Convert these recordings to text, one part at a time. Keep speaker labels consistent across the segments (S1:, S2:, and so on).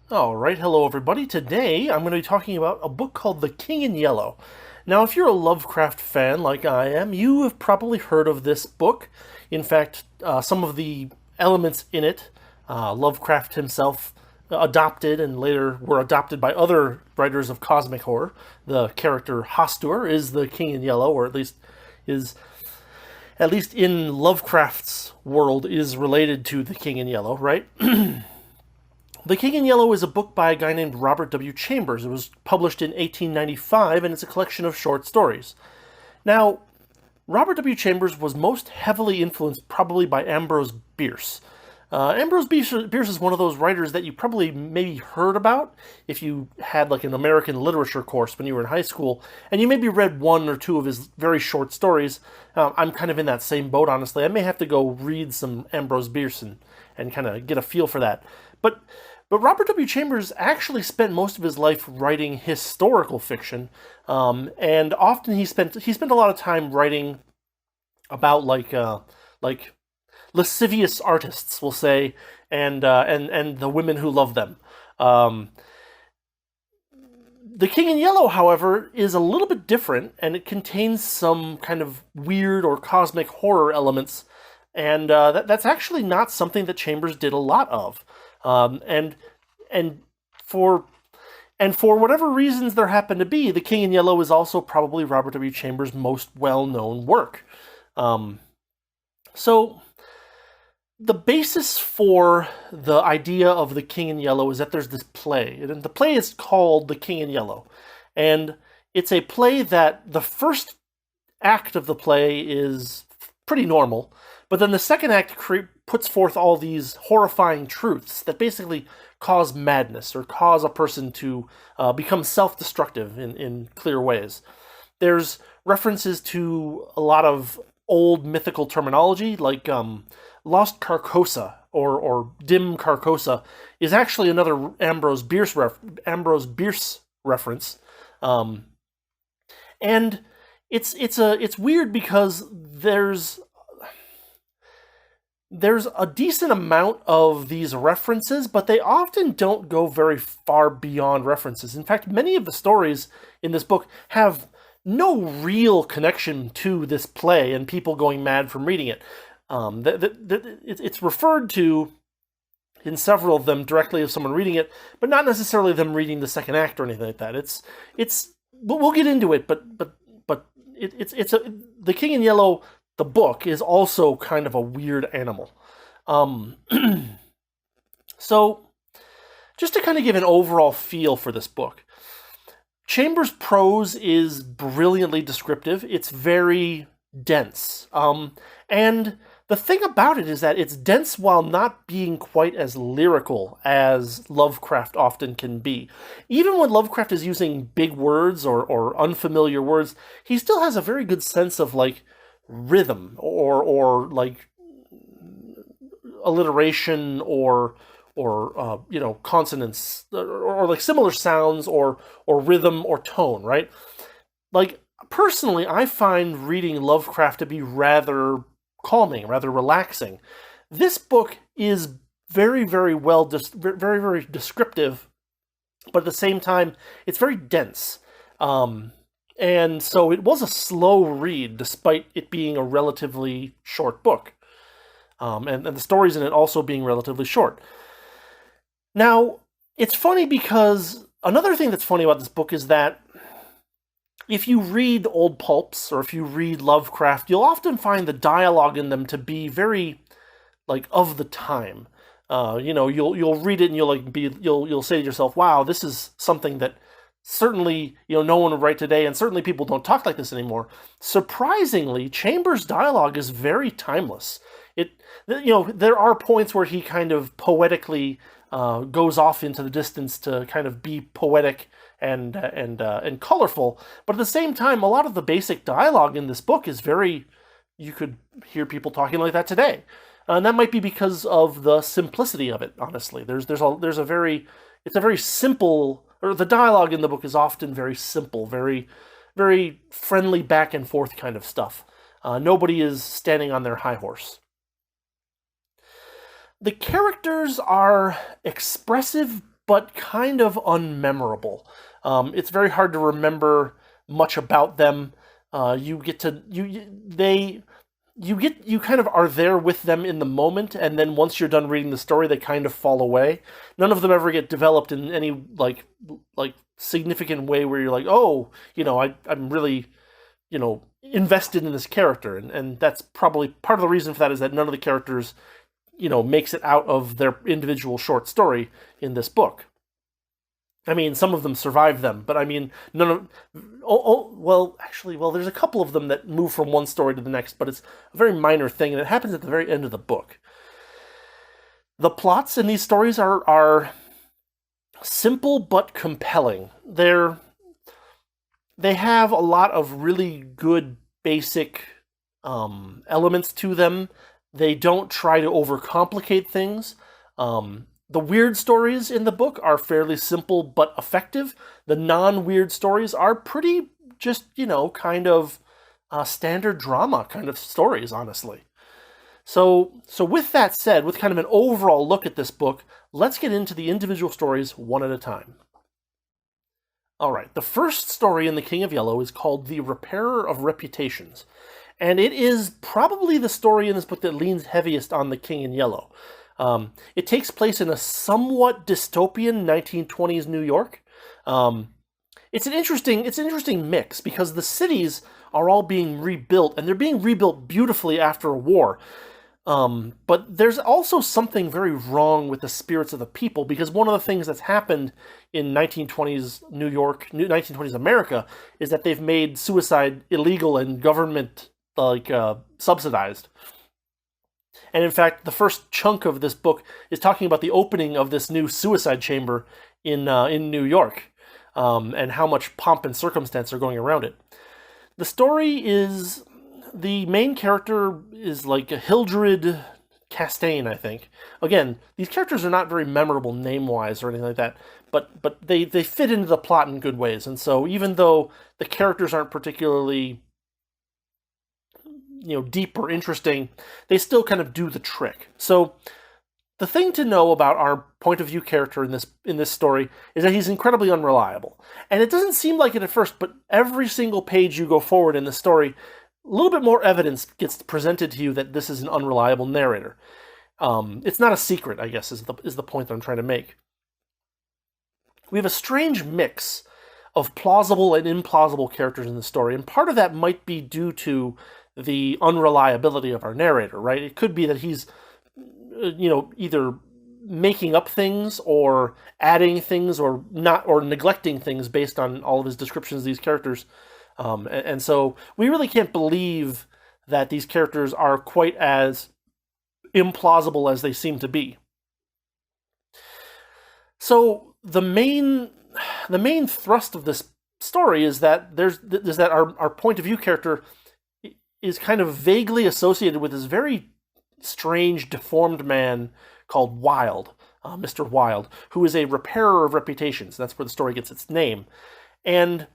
S1: All right, hello everybody. Today I'm going to be talking about a book called The King in Yellow. Now, if you're a Lovecraft fan like I am, you have probably heard of this book. In fact, some of the elements in it, Lovecraft himself adopted and later were adopted by other writers of cosmic horror. The character Hastur is the King in Yellow, or is at least in Lovecraft's world is related to the King in Yellow, right? The King in Yellow is a book by a guy named Robert W. Chambers. It was published in 1895, and it's a collection of short stories. Now, Robert W. Chambers was most heavily influenced probably by Ambrose Bierce. Bierce is one of those writers that you probably maybe heard about if you had like an American literature course when you were in high school, and you maybe read one or two of his very short stories. I'm kind of in that same boat, honestly. I may have to go read some Ambrose Bierce and kind of get a feel for that. But Robert W. Chambers actually spent most of his life writing historical fiction, and often he spent a lot of time writing about like lascivious artists, we'll say, and the women who love them. Um, the King in Yellow, however, is a little bit different, and it contains some kind of weird or cosmic horror elements, and that's actually not something that Chambers did a lot of. Um, and and for for whatever reasons there happen to be, The King in Yellow is also probably Robert W. Chambers' most well-known work. Um, so the basis for the idea of The King in Yellow is that there's this play, and the play is called The King in Yellow, and it's a play that the first act of the play is pretty normal, but then the second act puts forth all these horrifying truths that basically cause madness or cause a person to become self-destructive in clear ways. There's references to a lot of old mythical terminology, like Lost Carcosa or Dim Carcosa is actually another Ambrose Bierce reference, um, and it's weird because there's a decent amount of these references, but they often don't go very far beyond references. In fact, many of the stories in this book have no real connection to this play and people going mad from reading it. It's referred to in several of them directly as someone reading it, but not necessarily them reading the second act or anything like that. It's we'll get into it, but the King in Yellow, the book, is also kind of a weird animal. Um, so, just to kind of give an overall feel for this book, Chambers' prose is brilliantly descriptive. It's very dense. And the thing about it is that it's dense while not being quite as lyrical as Lovecraft often can be. Even when Lovecraft is using big words or unfamiliar words, he still has a very good sense of like rhythm or like alliteration or consonants or like similar sounds or rhythm or tone, right? Like personally, I find reading Lovecraft to be rather calming, rather relaxing. This book is very very descriptive, but at the same time, it's very dense. And so it was a slow read, despite it being a relatively short book. And the stories in it also being relatively short. Now, it's funny because another thing that's funny about this book is that if you read old pulps or if you read Lovecraft, you'll often find the dialogue in them to be very like of the time. You'll read it and you'll say to yourself, "Wow, this is something that certainly no one would write today, and certainly people don't talk like this anymore." Surprisingly, Chambers' dialogue is very timeless. There are points where he kind of poetically goes off into the distance to kind of be poetic and colorful, but at the same time, a lot of the basic dialogue in this book is very. You could hear people talking like that today, and that might be because of the simplicity of it. Honestly, there's a very it's a very simple, or the dialogue in the book is often very simple, very friendly back and forth kind of stuff. Nobody is standing on their high horse. The characters are expressive but kind of unmemorable. It's very hard to remember much about them. You get to you kind of are there with them in the moment, and then once you're done reading the story, they kind of fall away. None of them ever get developed in any like significant way where you're like, oh, I'm really, invested in this character, and that's probably part of the reason for that is that none of the characters, makes it out of their individual short story in this book. I mean, some of them survive them, but I mean, none of. Well, there's a couple of them that move from one story to the next, but it's a very minor thing, and it happens at the very end of the book. The plots in these stories are simple but compelling. They have a lot of really good basic elements to them. They don't try to overcomplicate things. The weird stories in the book are fairly simple but effective. The non-weird stories are pretty just, kind of standard drama kind of stories, honestly. So with that said, with kind of an overall look at this book, let's get into the individual stories one at a time. All right, the first story in The King of Yellow is called The Repairer of Reputations, and it is probably the story in this book that leans heaviest on the King in Yellow. It takes place in a somewhat dystopian 1920s New York. It's an interesting mix because the cities are all being rebuilt, and they're being rebuilt beautifully after a war. But there's also something very wrong with the spirits of the people, because one of the things that's happened in 1920s New York, 1920s America, is that they've made suicide illegal and government subsidized. And in fact, the first chunk of this book is talking about the opening of this new suicide chamber in New York, and how much pomp and circumstance are going around it. The story is, the main character is like a Hildred Castaigne, I think. Again, these characters are not very memorable name-wise or anything like that, but they fit into the plot in good ways. And so even though the characters aren't particularly deep or interesting, they still kind of do the trick. So the thing to know about our point of view character in this story is that he's incredibly unreliable. And it doesn't seem like it at first, but every single page you go forward in the story, a little bit more evidence gets presented to you that this is an unreliable narrator. It's not a secret, I guess, is the point that I'm trying to make. We have a strange mix of plausible and implausible characters in the story, and part of that might be due to the unreliability of our narrator, right? It could be that he's, either making up things or adding things or neglecting things based on all of his descriptions of these characters. And so we really can't believe that these characters are quite as implausible as they seem to be. So the main thrust of this story is that our point of view character is kind of vaguely associated with this very strange, deformed man called Wilde, Mr. Wilde, who is a repairer of reputations. That's where the story gets its name. And,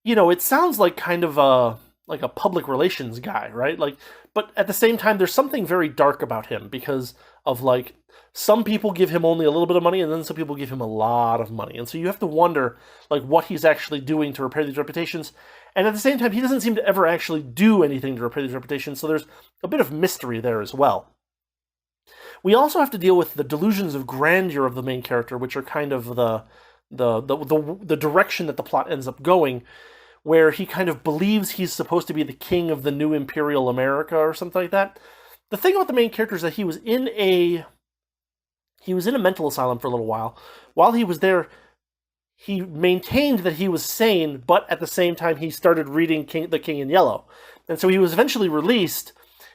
S1: it sounds like kind of a public relations guy, right? But at the same time, there's something very dark about him because of some people give him only a little bit of money, and then some people give him a lot of money. And so you have to wonder, what he's actually doing to repair these reputations. And at the same time, he doesn't seem to ever actually do anything to repair these reputations, so there's a bit of mystery there as well. We also have to deal with the delusions of grandeur of the main character, which are kind of the direction that the plot ends up going, where he kind of believes he's supposed to be the king of the new imperial America or something like that. The thing about the main character is that he was in a mental asylum for a little while. While he was there, he maintained that he was sane, but at the same time, he started reading The King in Yellow. And so he was eventually released,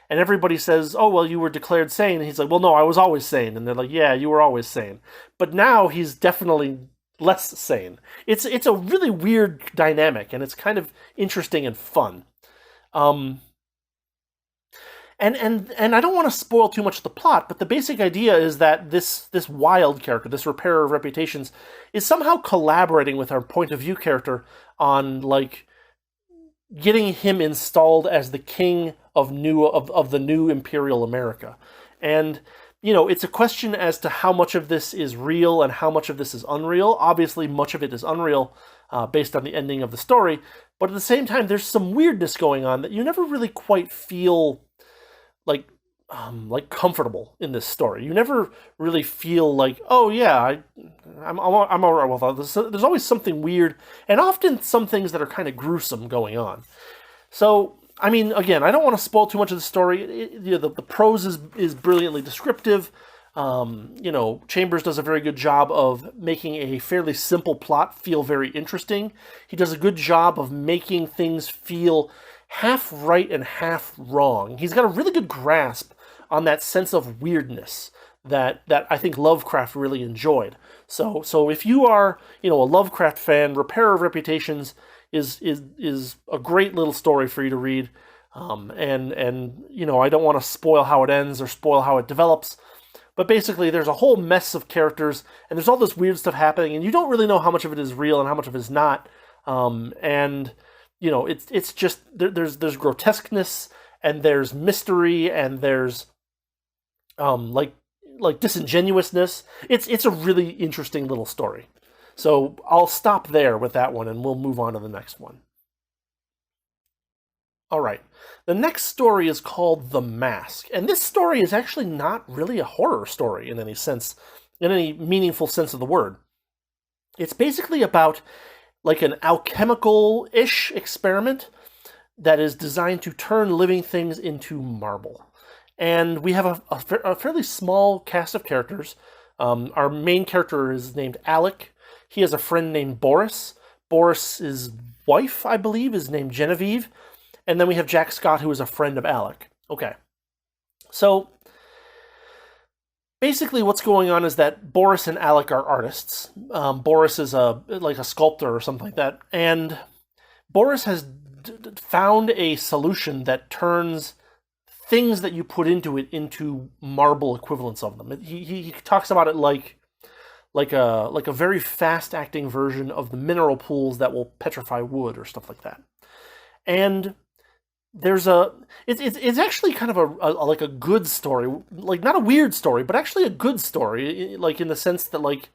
S1: and everybody says, oh, well, you were declared sane. And he's like, well, no, I was always sane. And they're like, yeah, you were always sane. But now he's definitely less sane. It's a really weird dynamic, and it's kind of interesting and fun. And I don't want to spoil too much of the plot, but the basic idea is that this Wilde character, this repairer of reputations, is somehow collaborating with our point of view character on getting him installed as the king of the new imperial America. And it's a question as to how much of this is real and how much of this is unreal. Obviously, much of it is unreal based on the ending of the story, but at the same time, there's some weirdness going on that you never really quite feel like comfortable in this story. You never really feel like, oh yeah, I'm all right with all this. There's always something weird, and often some things that are kind of gruesome going on. So, I mean, again, I don't want to spoil too much of the story. The prose is brilliantly descriptive. Chambers does a very good job of making a fairly simple plot feel very interesting. He does a good job of making things feel half right and half wrong. He's got a really good grasp on that sense of weirdness that I think Lovecraft really enjoyed. So if you are, a Lovecraft fan, Repair of Reputations is a great little story for you to read. And I don't want to spoil how it ends or spoil how it develops. But basically, there's a whole mess of characters, and there's all this weird stuff happening, and you don't really know how much of it is real and how much of it is not. It's just there's grotesqueness, and there's mystery, and there's like disingenuousness. It's a really interesting little story. So I'll stop there with that one, and we'll move on to the next one. All right. The next story is called The Mask, and this story is actually not really a horror story in any sense, in any meaningful sense of the word. It's basically about like an alchemical-ish experiment that is designed to turn living things into marble. And we have a fairly small cast of characters. Our main character is named Alec. He has a friend named Boris. Boris's wife, I believe, is named Genevieve. And then we have Jack Scott, who is a friend of Alec. Okay. So, basically what's going on is that Boris and Alec are artists. Boris is like a sculptor or something like that. And Boris has found a solution that turns things that you put into it into marble equivalents of them. He talks about it like a very fast-acting version of the mineral pools that will petrify wood or stuff like that. And it's actually kind of a good story, like not a weird story, but actually a good story, like in the sense that like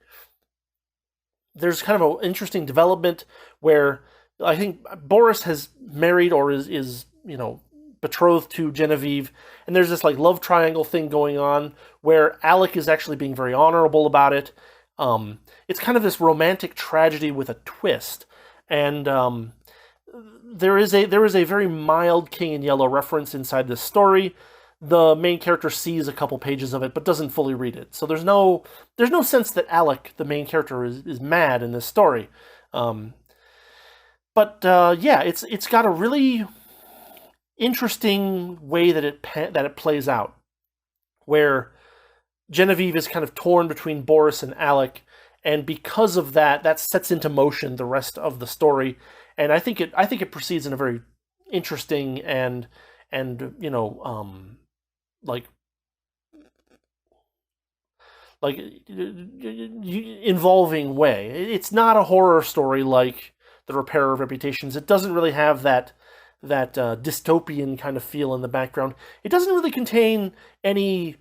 S1: there's kind of an interesting development where I think Boris has married or is betrothed to Genevieve, and there's this like love triangle thing going on where Alec is actually being very honorable about it. It's kind of this romantic tragedy with a twist, and there is a very mild King in Yellow reference inside this story. The main character sees a couple pages of it, but doesn't fully read it. So there's no sense that Alec, the main character, is mad in this story. It's got a really interesting way that it plays out, where Genevieve is kind of torn between Boris and Alec, and because of that sets into motion the rest of the story. And I think it proceeds in a very interesting and involving way. It's not a horror story like The Repair of Reputations. It doesn't really have that dystopian kind of feel in the background. It doesn't really contain any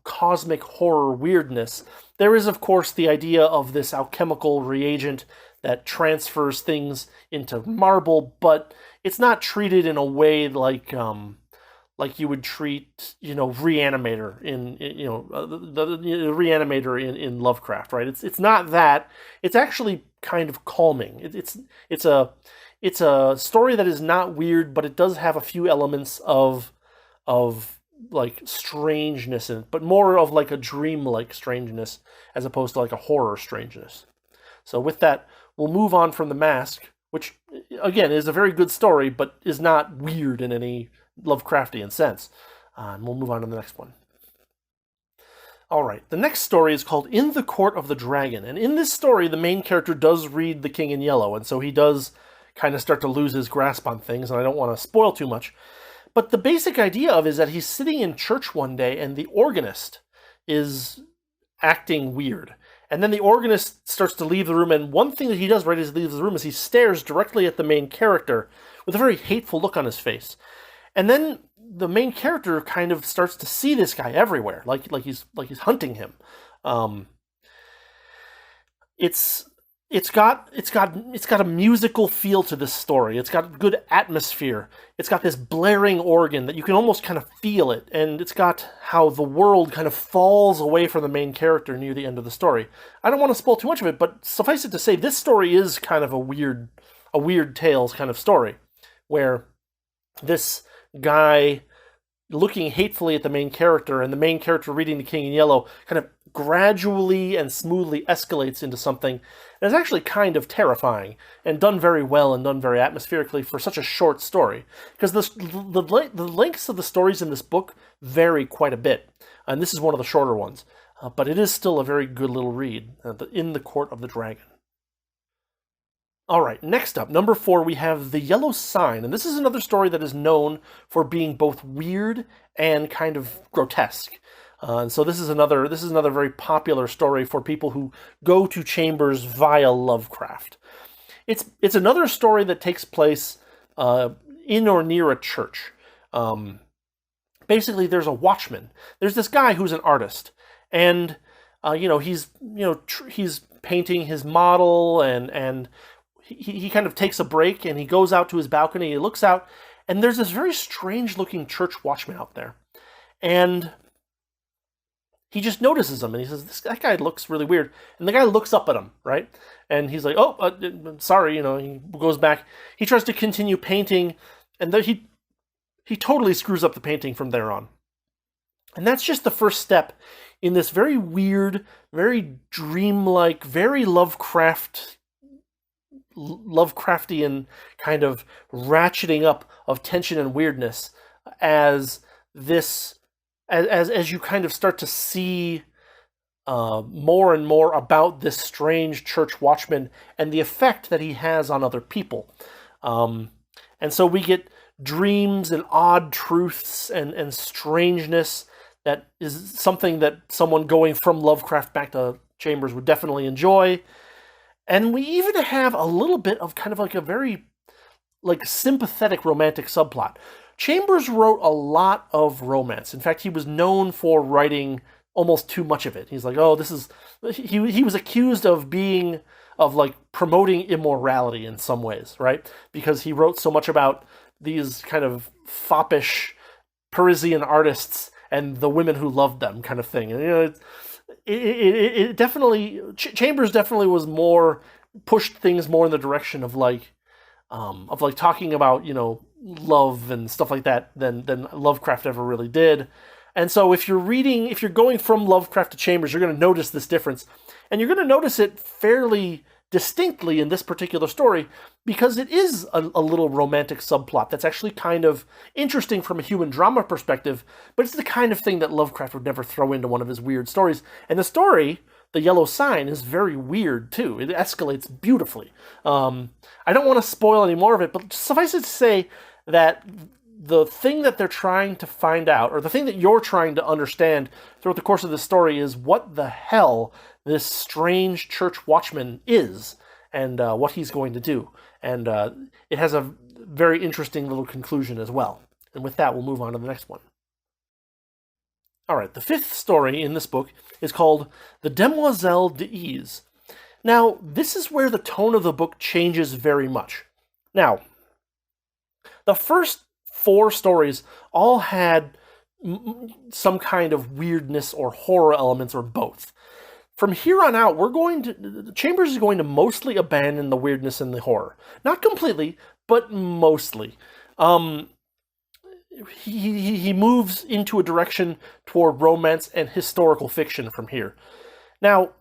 S1: cosmic horror weirdness. There is, of course, the idea of this alchemical reagent that transfers things into marble, but it's not treated in a way like you would treat Reanimator in the Reanimator in Lovecraft, right? It's not that. It's actually kind of calming. It's a story that is not weird, but it does have a few elements of like strangeness in it, but more of like a dream-like strangeness as opposed to like a horror strangeness. So with that, we'll move on from The Mask, which again is a very good story, but is not weird in any Lovecraftian sense. And we'll move on to the next one. All right, the next story is called In the Court of the Dragon, and in this story, the main character does read The King in Yellow, and so he does kind of start to lose his grasp on things, and I don't want to spoil too much. But the basic idea of it is that he's sitting in church one day, and the organist is acting weird. And then the organist starts to leave the room, and one thing that he does right as he leaves the room is he stares directly at the main character with a very hateful look on his face. And then the main character kind of starts to see this guy everywhere, like he's hunting him. Um, it's it's got a musical feel to this story. It's got good atmosphere. It's got this blaring organ that you can almost kind of feel it, and it's got how the world kind of falls away from the main character near the end of the story. I don't want to spoil too much of it, but suffice it to say, this story is kind of a weird tales kind of story, where this guy looking hatefully at the main character, and the main character reading The King in Yellow kind of gradually and smoothly escalates into something that is actually kind of terrifying, and done very well and done very atmospherically for such a short story. Because the lengths of the stories in this book vary quite a bit, and this is one of the shorter ones. But it is still a very good little read, In the Court of the Dragon. All right, next up, number 4, we have The Yellow Sign, and this is another story that is known for being both weird and kind of grotesque. And so this is another very popular story for people who go to Chambers via Lovecraft. It's another story that takes place in or near a church. Basically, there's a watchman. There's this guy who's an artist, and he's painting his model, and he kind of takes a break, and he goes out to his balcony. He looks out, and there's this very strange-looking church watchman out there, and he just notices him, and he says, that guy looks really weird. And the guy looks up at him, right? And he's like, sorry, he goes back. He tries to continue painting, and then he totally screws up the painting from there on. And that's just the first step in this very weird, very dreamlike, very Lovecraftian kind of ratcheting up of tension and weirdness as you kind of start to see more and more about this strange church watchman and the effect that he has on other people. And so we get dreams and odd truths and strangeness that is something that someone going from Lovecraft back to Chambers would definitely enjoy. And we even have a little bit of kind of like a very sympathetic romantic subplot. Chambers wrote a lot of romance. In fact, he was known for writing almost too much of it. He's like, he was accused of promoting immorality in some ways, right? Because he wrote so much about these kind of foppish Parisian artists and the women who loved them kind of thing. And, it definitely, Chambers definitely was pushed things more in the direction of talking about, love and stuff like that than Lovecraft ever really did. And so if you're going from Lovecraft to Chambers, you're going to notice this difference. And you're going to notice it fairly distinctly in this particular story, because it is a little romantic subplot that's actually kind of interesting from a human drama perspective, but it's the kind of thing that Lovecraft would never throw into one of his weird stories. And the story, The Yellow Sign, is very weird, too. It escalates beautifully. I don't want to spoil any more of it, but suffice it to say that the thing that they're trying to find out, or the thing that you're trying to understand throughout the course of the story, is what the hell this strange church watchman is, and what he's going to do. And it has a very interesting little conclusion as well. And with that, we'll move on to the next one. All right, the 5th story in this book is called The Demoiselle d'Ise. Now, this is where the tone of the book changes very much. Now, the first 4 stories all had some kind of weirdness or horror elements, or both. From here on out, Chambers is going to mostly abandon the weirdness and the horror. Not completely, but mostly. He moves into a direction toward romance and historical fiction from here. Now,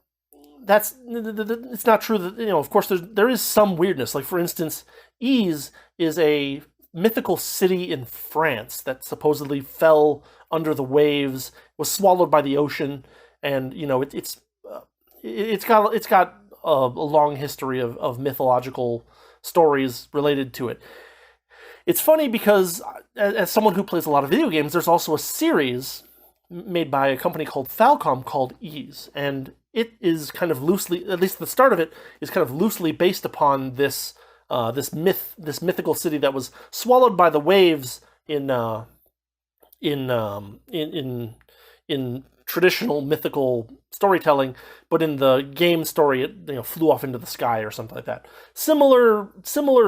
S1: it's not true that, of course, there is some weirdness. Like, for instance, Ise is a mythical city in France that supposedly fell under the waves, was swallowed by the ocean, and, it's got a long history of mythological stories related to it. It's funny because, as someone who plays a lot of video games, there's also a series made by a company called Falcom called Ise, and it is kind of loosely, at least the start of it, is kind of loosely based upon this mythical city that was swallowed by the waves in in traditional mythical storytelling, but in the game story, it flew off into the sky or something like that. Similar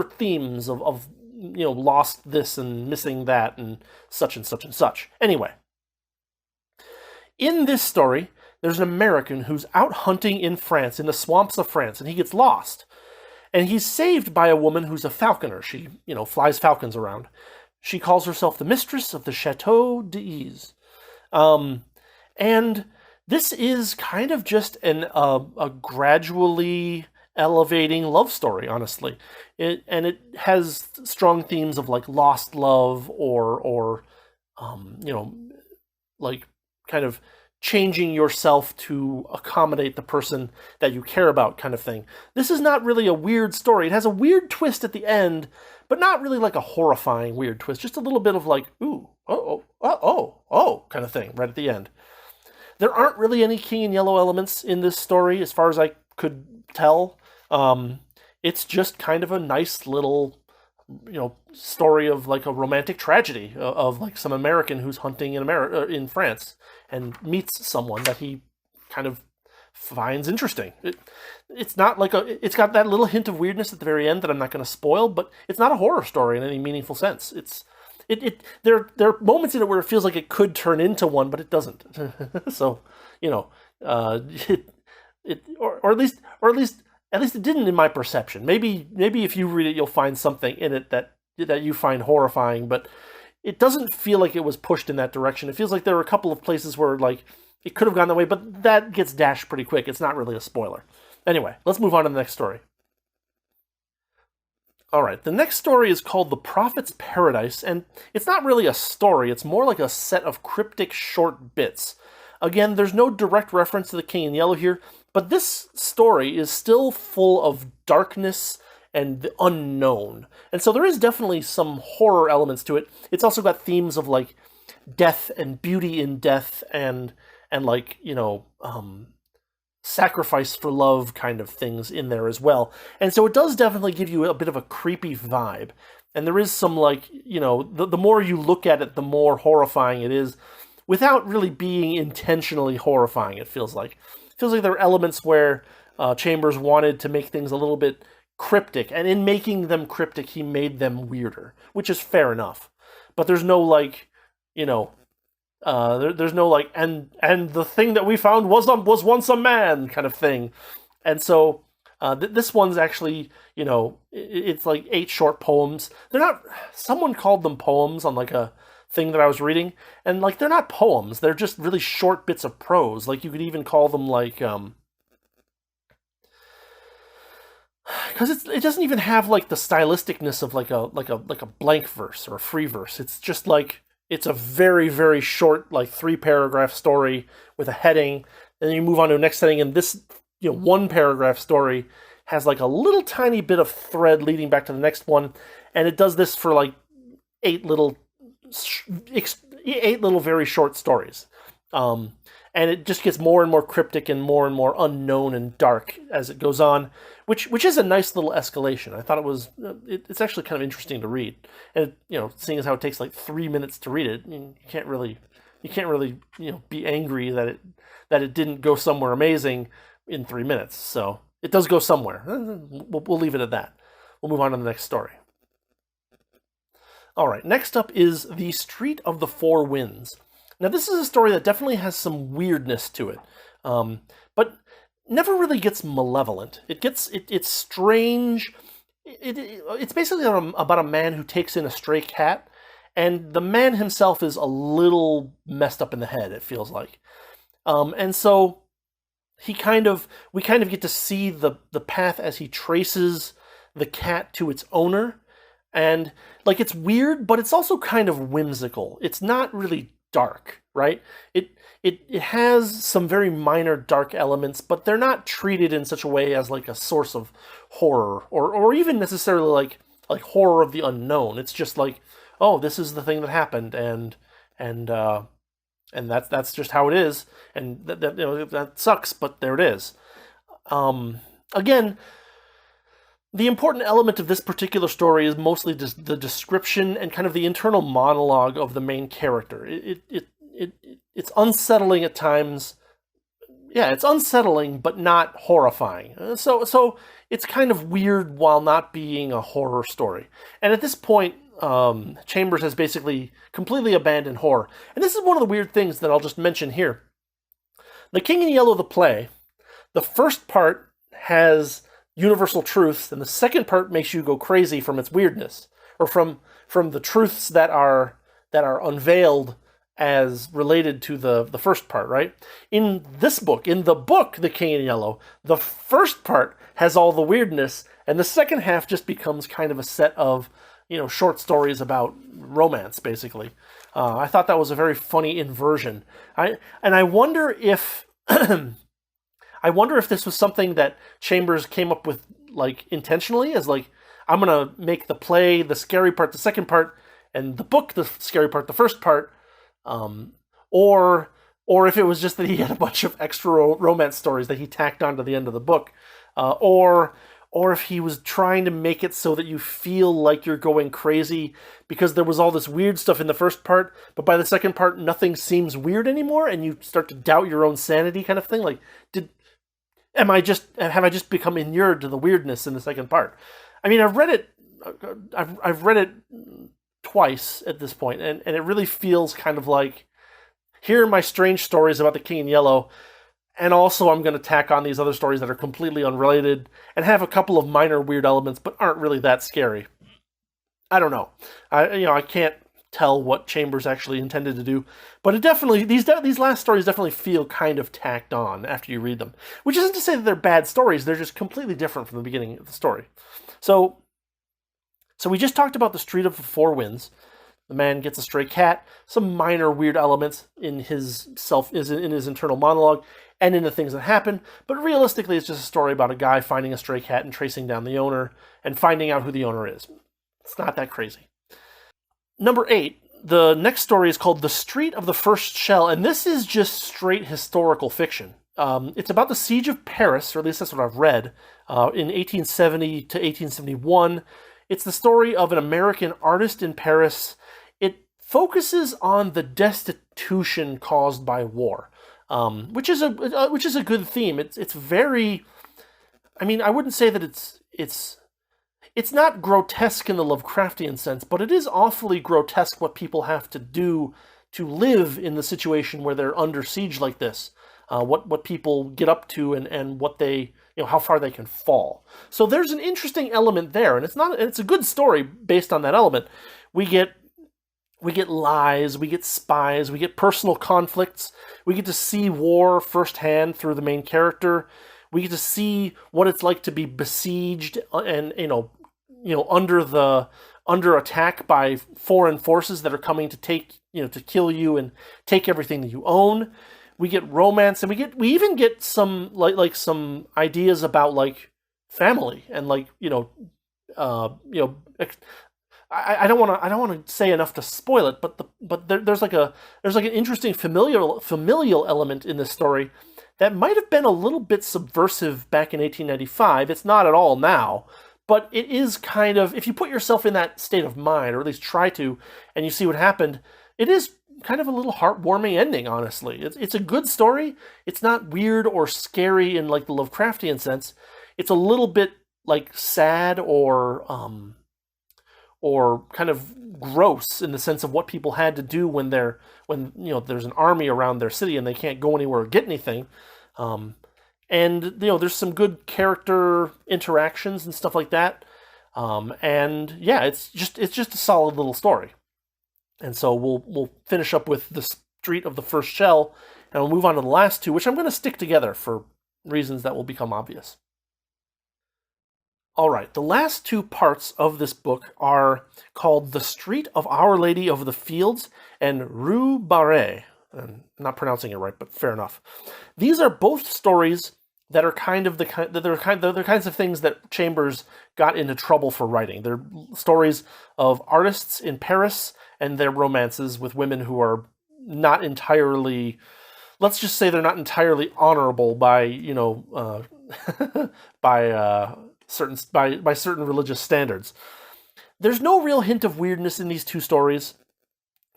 S1: themes of lost this and missing that and such and such and such. Anyway, in this story, there's an American who's out hunting in France, in the swamps of France, and he gets lost. And he's saved by a woman who's a falconer. She, flies falcons around. She calls herself the mistress of the Chateau d'Ise. And this is kind of just a gradually elevating love story, honestly. It has strong themes of like lost love or like kind of changing yourself to accommodate the person that you care about kind of thing. This is not really a weird story. It has a weird twist at the end, but not really like a horrifying weird twist. Just a little bit of like, ooh, oh, kind of thing right at the end. There aren't really any King in Yellow elements in this story, as far as I could tell. It's just kind of a nice little, story of like a romantic tragedy of like some American who's hunting in France and meets someone that he kind of finds interesting. It's not like it's got that little hint of weirdness at the very end that I'm not going to spoil, but it's not a horror story in any meaningful sense. There are moments in it where it feels like it could turn into one, but it doesn't. So, or at least it didn't in my perception. Maybe if you read it, you'll find something in it that you find horrifying, but it doesn't feel like it was pushed in that direction. It feels like there were a couple of places where like it could have gone that way, but that gets dashed pretty quick. It's not really a spoiler. Anyway, let's move on to the next story. All right, the next story is called The Prophet's Paradise, and it's not really a story. It's more like a set of cryptic short bits. Again, there's no direct reference to the King in Yellow here, but this story is still full of darkness and the unknown. And so there is definitely some horror elements to it. It's also got themes of like death and beauty in death and like, sacrifice for love kind of things in there as well. And so it does definitely give you a bit of a creepy vibe. And there is some like, the more you look at it, the more horrifying it is without really being intentionally horrifying, it feels like. It feels like there are elements where Chambers wanted to make things a little bit cryptic, and in making them cryptic, he made them weirder, which is fair enough. But there's no like, there's no like, and the thing that we found was once a man kind of thing. And so this one's actually, it's like 8 short poems. They're not, someone called them poems on like a thing that I was reading, and like they're not poems, they're just really short bits of prose. Like you could even call them like because it doesn't even have like the stylisticness of like a blank verse or a free verse. It's just like it's a very, very short, like 3-paragraph story with a heading, and then you move on to the next heading, and this 1-paragraph story has like a little tiny bit of thread leading back to the next one, and it does this for like 8 little very short stories. And it just gets more and more cryptic and more unknown and dark as it goes on, which is a nice little escalation. I thought it was it's actually kind of interesting to read, and seeing as how it takes like 3 minutes to read it, you can't really be angry that it didn't go somewhere amazing in 3 minutes. So it does go somewhere. We'll leave it at that. We'll move on to the next story. All right, next up is The Street of the Four Winds. Now, this is a story that definitely has some weirdness to it, but never really gets malevolent. It's strange. It's basically about a man who takes in a stray cat, and the man himself is a little messed up in the head, it feels like. And so we kind of get to see the path as he traces the cat to its owner, and like it's weird, but it's also kind of whimsical. It's not really dark, right? It has some very minor dark elements, but they're not treated in such a way as like a source of horror or even necessarily like horror of the unknown. It's just like, oh, this is the thing that happened, and that's just how it is, and that sucks, but there it is. Again, The important element of this particular story is mostly just the description and kind of the internal monologue of the main character. It's unsettling at times. Yeah, it's unsettling, but not horrifying. So it's kind of weird while not being a horror story. And at this point, Chambers has basically completely abandoned horror. And this is one of the weird things that I'll just mention here. The King in Yellow, the play, the first part has universal truths, and the second part makes you go crazy from its weirdness, or from the truths that are unveiled as related to the first part, right? In this book, in the book, The King in Yellow, the first part has all the weirdness, and the second half just becomes kind of a set of, short stories about romance, basically. I thought that was a very funny inversion. I wonder if I wonder if this was something that Chambers came up with intentionally, as I'm gonna make the play the scary part the second part, and the book the scary part the first part, or if it was just that he had a bunch of extra romance stories that he tacked onto the end of the book, or if he was trying to make it so that you feel like you're going crazy because there was all this weird stuff in the first part, but by the second part nothing seems weird anymore, and you start to doubt your own sanity, kind of thing. Have I just become inured to the weirdness in the second part? I mean, I've read it twice at this point, and it really feels kind of like, here are my strange stories about the King in Yellow, and also I'm going to tack on these other stories that are completely unrelated and have a couple of minor weird elements, but aren't really that scary. I don't know. I can't tell what Chambers actually intended to do, but it definitely these last stories definitely feel kind of tacked on after you read them. Which isn't to say that they're bad stories; they're just completely different from the beginning of the story. So we just talked about the Street of the Four Winds. The man gets a stray cat, some minor weird elements in his internal monologue, and in the things that happen, but realistically it's just a story about a guy finding a stray cat and tracing down the owner and finding out who the owner is. It's not that crazy. Number 8, the next story is called The Street of the First Shell, and this is just straight historical fiction. It's about the Siege of Paris, or at least that's what I've read, in 1870 to 1871. It's the story of an American artist in Paris. It focuses on the destitution caused by war, which is a good theme. It's very, I mean, I wouldn't say that it's not grotesque in the Lovecraftian sense, but it is awfully grotesque what people have to do to live in the situation where they're under siege like this. What people get up to and what they, how far they can fall. So there's an interesting element there, and it's a good story based on that element. We get lies, we get spies, we get personal conflicts. We get to see war firsthand through the main character. We get to see what it's like to be besieged and under attack by foreign forces that are coming to to kill you and take everything that you own. We get romance, and we even get some some ideas about family and I don't want to say enough to spoil it, but there's an interesting familial element in this story that might have been a little bit subversive back in 1895. It's not at all now, but it is kind of, if you put yourself in that state of mind, or at least try to, and you see what happened, it is kind of a little heartwarming ending, honestly. It's a good story. It's not weird or scary in the Lovecraftian sense. It's a little bit sad or kind of gross in the sense of what people had to do when there's an army around their city and they can't go anywhere or get anything. And there's some good character interactions and stuff like that. And yeah, it's just a solid little story. And so we'll finish up with The Street of the First Shell, and we'll move on to the last two, which I'm going to stick together for reasons that will become obvious. All right, the last two parts of this book are called The Street of Our Lady of the Fields and Rue Barré. I'm not pronouncing it right, but fair enough. These are both stories that are they're kinds of things that Chambers got into trouble for writing. They're stories of artists in Paris and their romances with women who are not entirely, let's just say they're not entirely honorable by by certain religious standards. There's no real hint of weirdness in these two stories.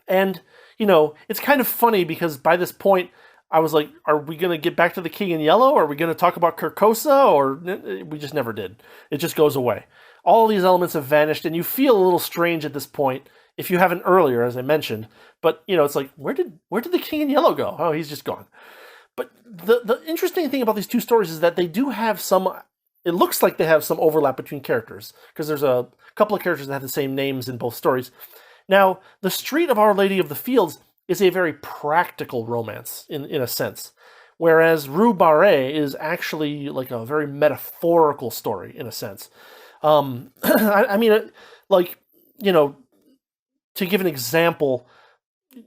S1: And, it's kind of funny because by this point, I was like, are we going to get back to the King in Yellow? Are we going to talk about Carcosa? Or we just never did. It just goes away. All these elements have vanished, and you feel a little strange at this point if you haven't earlier, as I mentioned. But, it's like, where did the King in Yellow go? Oh, he's just gone. But the interesting thing about these two stories is that they do have it looks like they have some overlap between characters, because there's a couple of characters that have the same names in both stories. Now, the Street of Our Lady of the Fields is a very practical romance, in a sense, whereas Rue Barré is actually like a very metaphorical story, in a sense. I mean, to give an example,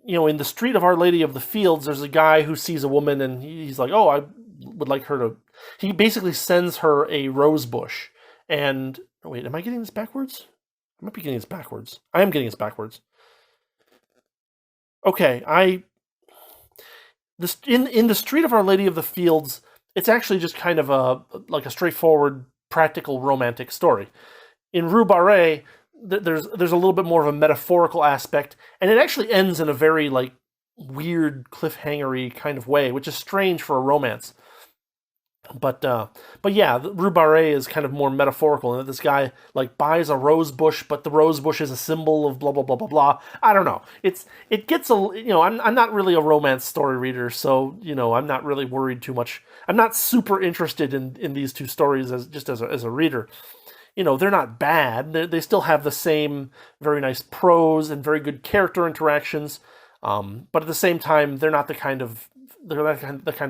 S1: in the Street of Our Lady of the Fields, there's a guy who sees a woman and he's like, oh, I would like her to... He basically sends her a rose bush. And... Oh, wait, am I getting this backwards? I might be getting this backwards. I am getting this backwards. Okay, in the Street of Our Lady of the Fields, it's actually just kind of a straightforward, practical, romantic story. In Rue Barré, there's a little bit more of a metaphorical aspect, and it actually ends in a very weird cliffhangery kind of way, which is strange for a romance. But yeah, Rue Barré is kind of more metaphorical, and this guy buys a rose bush, but the rose bush is a symbol of blah blah blah blah blah. I don't know. It gets I'm not really a romance story reader, so I'm not really worried too much. I'm not super interested in these two stories as a reader. They're not bad. They still have the same very nice prose and very good character interactions. But at the same time, they're not the kind of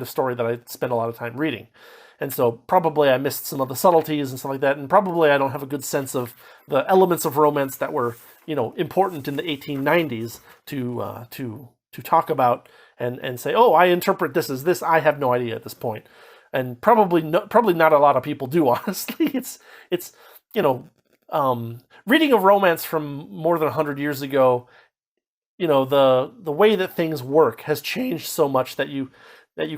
S1: story that I spend a lot of time reading. And so probably I missed some of the subtleties and stuff like that, and probably I don't have a good sense of the elements of romance that were, important in the 1890s to talk about and say, oh, I interpret this as this. I have no idea at this point. And probably not a lot of people do, honestly. It's reading a romance from more than 100 years ago, the way that things work has changed so much that you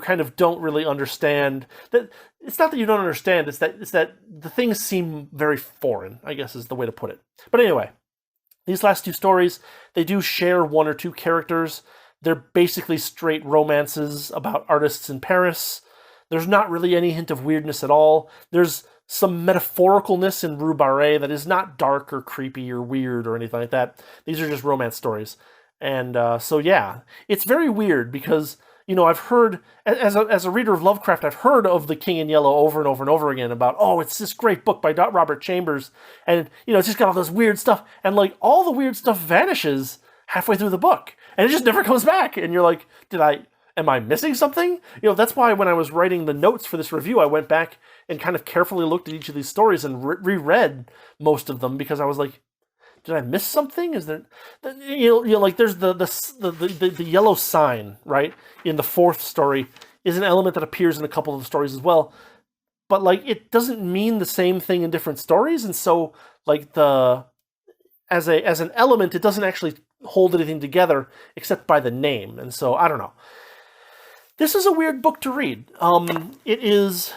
S1: kind of don't really understand. That it's not that you don't understand, it's that the things seem very foreign, I guess is the way to put it. But anyway, these last two stories, they do share one or two characters. They're basically straight romances about artists in Paris. There's not really any hint of weirdness at all. There's some metaphoricalness in Rue Barré that is not dark or creepy or weird or anything like that. These are just romance stories. And so yeah, it's very weird because, I've heard, as a reader of Lovecraft, I've heard of The King in Yellow over and over and over again about, oh, it's this great book by Robert Chambers, and, it's just got all this weird stuff, and, all the weird stuff vanishes halfway through the book, and it just never comes back, and you're like, am I missing something? That's why when I was writing the notes for this review, I went back and kind of carefully looked at each of these stories and reread most of them, because I was like, did I miss something? Is there, there's the yellow sign, right? In the fourth story is an element that appears in a couple of the stories as well. But it doesn't mean the same thing in different stories. And so as an element, it doesn't actually hold anything together except by the name. And so I don't know. This is a weird book to read. It is,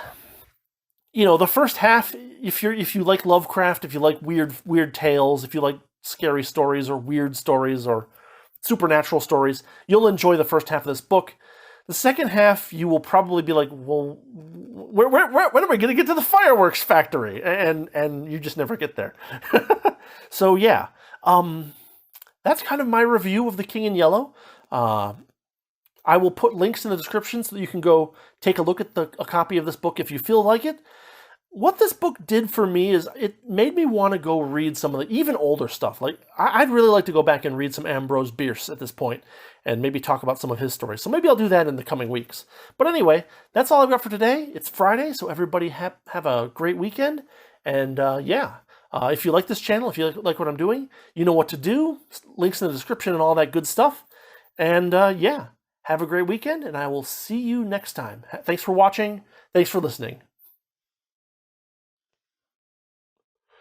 S1: the first half, if you like Lovecraft, if you like weird tales, if you like scary stories or weird stories or supernatural stories, you'll enjoy the first half of this book. The second half, you will probably be like, well, when are we going to get to the fireworks factory? And you just never get there. So yeah, that's kind of my review of The King in Yellow. I will put links in the description so that you can go take a look at a copy of this book if you feel like it. What this book did for me is it made me want to go read some of the even older stuff. I'd really like to go back and read some Ambrose Bierce at this point and maybe talk about some of his stories. So maybe I'll do that in the coming weeks. But anyway, that's all I've got for today. It's Friday, so everybody have a great weekend. And if you like this channel, if you like what I'm doing, you know what to do. Links in the description and all that good stuff. And have a great weekend, and I will see you next time. Thanks for watching. Thanks for listening.